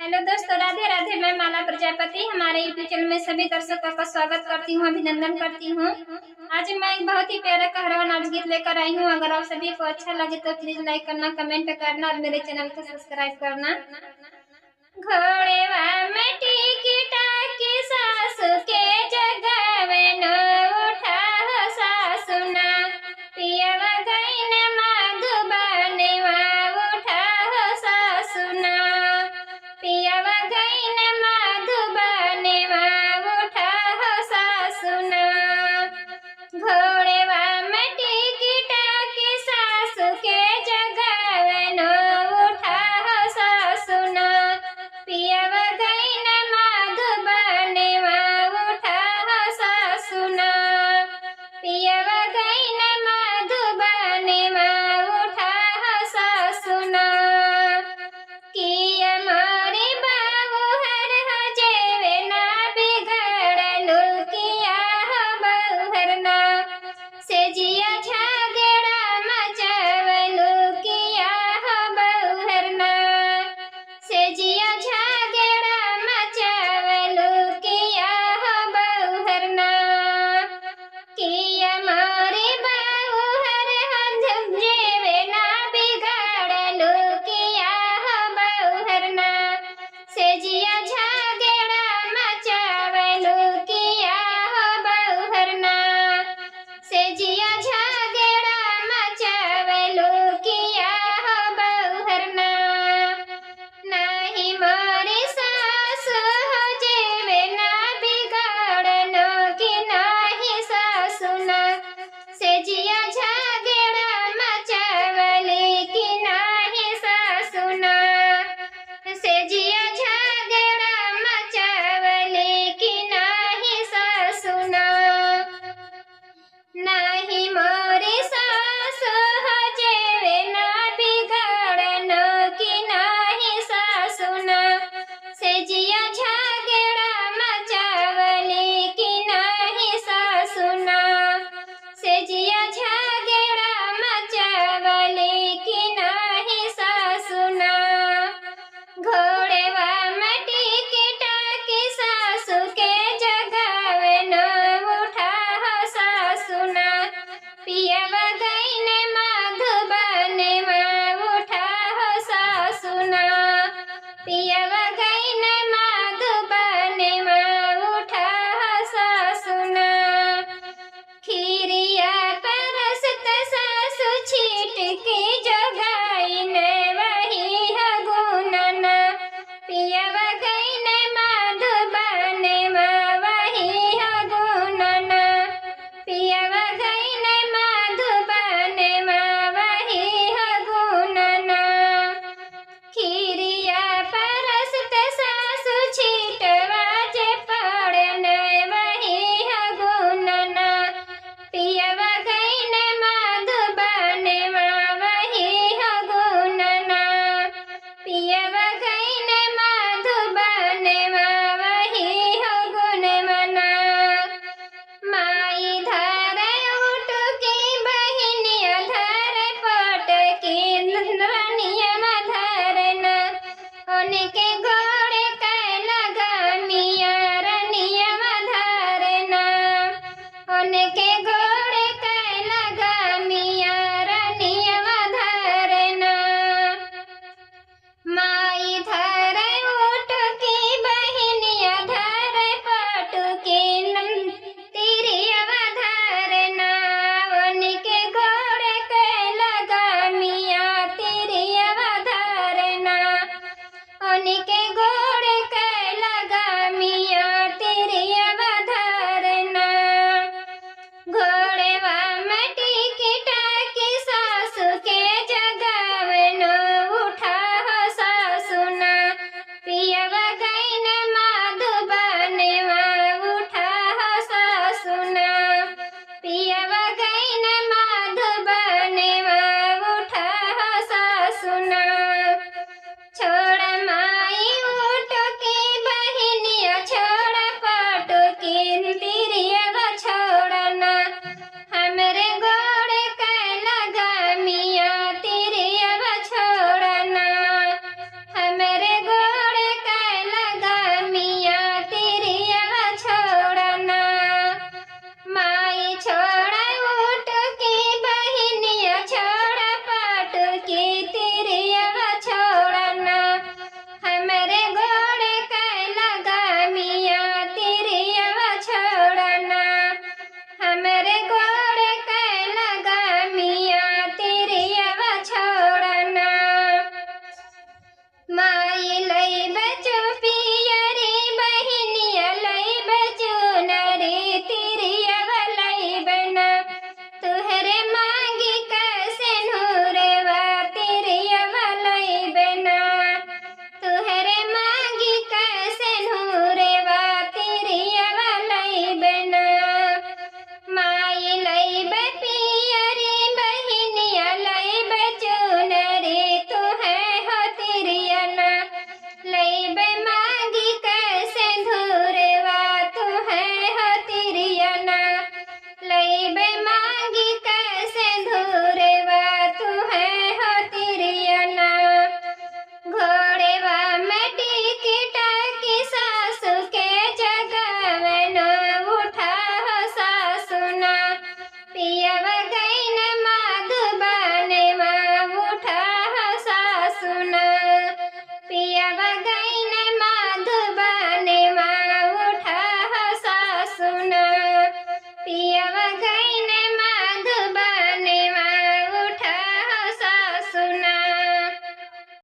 Hello दोस्तों, राधे राधे। मैं माला प्रजापति हमारे यूट्यूब चैनल में सभी दर्शकों का स्वागत करती हूँ, अभिनंदन करती हूँ। आज मैं एक बहुत ही प्यारा कहरवा नाच गीत लेकर आई हूँ। अगर आप सभी को अच्छा लगे तो प्लीज लाइक करना, कमेंट करना और मेरे चैनल को सब्सक्राइब करना। घोड़ेवा में टिकटा की सासु के जगावे न उठा सासुना, पियवा गईन माधुबनेवा उठा सासुना, पियवा गईन माधुबनेवा उठा सासुना। घोड़ेवा में टिकटा की सासु के जगावे न उठा सासुना, पियवा गईन माधुबनेवा उठा सासुना, पियवा गईन माधुबनेवा उठा सासुना। किया मोरी बाबू हर जेवे ना बिगड़लू, किया हो बहुहरना से जिया झगड़ा मचवलू, किया हो बहुहरना से जिया झगड़ा मचवलू, किया हो बहुहरना। किया मोरी बाबू हर जेवे ना बिगड़लू, किया हो बहुहरना से जिया झगड़ा मचवलू, किया हो बहुहरना से जिया झगड़ा मचवलू, किया हो बहुहरना। नाही मोरी सासु हो जेवे ना बिगड़लो, कि नाही सासुना से जिया झगड़ा मचवली, कि नाही सासुना से जिया झगड़ा मचवली, कि नाही सासुना। नाही मोरी सासु हो जेवे ना बिगड़लो, कि नाही सासुना से जिया झगड़ा मचवली, कि नाही सासुना से जिया झगड़ा मचवली, कि नाही सासुना। घोड़ेवा में टिकटा की सासु के जगावे न उठा सासुना, पियवा गईन माधुबनेवा उठा सासुना, पियवा गईन माधुबनेवा उठा सासुना। खीरिया परसत सासु छीट के जगाईन वही हगुनना, पियवा गईन माधुबनेवा वही हगुनना, पियवा गईन माधुबनेवा वही हगुनना। खीरिया परसत सासु छीटवा जे पड़न वही हगुनना, पियवा गईन माधुबनेवा वही हगुनना, पियवा गईन माधुबनेवा वही हगुनना। माई धर उठ की बहिनिया धर पट की रनिया धरना, उनके घोड़े कै लगामिया रनिया धरना, उनके घोड़े कै लगामिया रनिया धरना। माई धर उठ की बहिनिया धर पट की तिरिया धरना, उनके घोड़े कै लगामिया तिरिया धरना, उनके